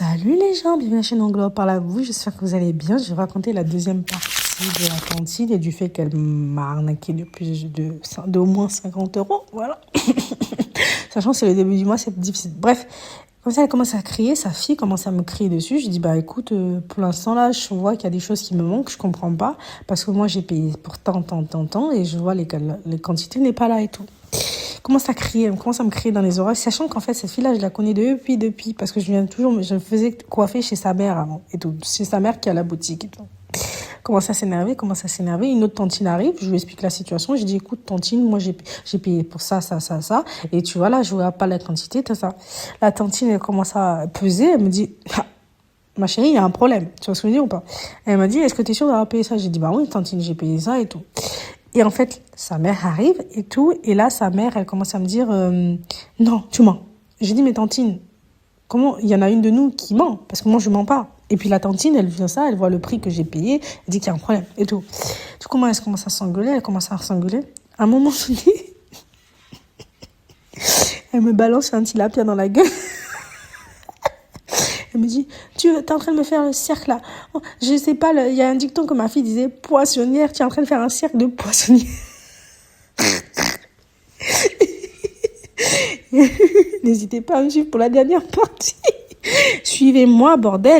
Salut les gens, bienvenue à la chaîne Anglo par la vous, j'espère que vous allez bien. Je vais raconter la deuxième partie de la cantine et du fait qu'elle m'a arnaqué de plus d'au moins 50 euros, voilà. Sachant que c'est le début du mois, c'est difficile. Bref, comme ça elle commence à crier, sa fille commence à me crier dessus. Je dis bah écoute, pour l'instant là, je vois qu'il y a des choses qui me manquent, je comprends pas, parce que moi j'ai payé pour tant, et je vois les quantités n'est pas là et tout. Commence à crier, elle commence à me crier dans les oreilles, sachant qu'en fait, cette fille-là, je la connais depuis, parce que je me faisais coiffer chez sa mère avant, et tout, chez sa mère qui a la boutique et tout. Commence à s'énerver, une autre tantine arrive, je lui explique la situation, je dis, écoute, tantine, moi, j'ai payé pour ça, et tu vois, là, je vois pas la quantité, tout ça. La tantine, elle commence à peser, elle me dit, ah, ma chérie, il y a un problème, tu vois ce que je veux dire ou pas? Elle m'a dit, est-ce que tu es sûre d'avoir payé ça? J'ai dit, bah oui, tantine, j'ai payé ça et tout. Et en fait, sa mère arrive et tout. Et là, sa mère, elle commence à me dire, non, tu mens. J'ai dit, mais tantine, comment il y en a une de nous qui ment? Parce que moi, je mens pas. Et puis la tantine, elle vient ça, elle voit le prix que j'ai payé, elle dit qu'il y a un problème et tout. Du coup, elle commence à s'engueuler, À un moment donné, elle me balance un tilapia dans la gueule. Elle me dit, tu es en train de me faire le cercle là. Oh, je sais pas, il y a un dicton que ma fille disait, poissonnière, tu es en train de faire un cercle de poissonnière. N'hésitez pas à me suivre pour la dernière partie. Suivez-moi, bordel.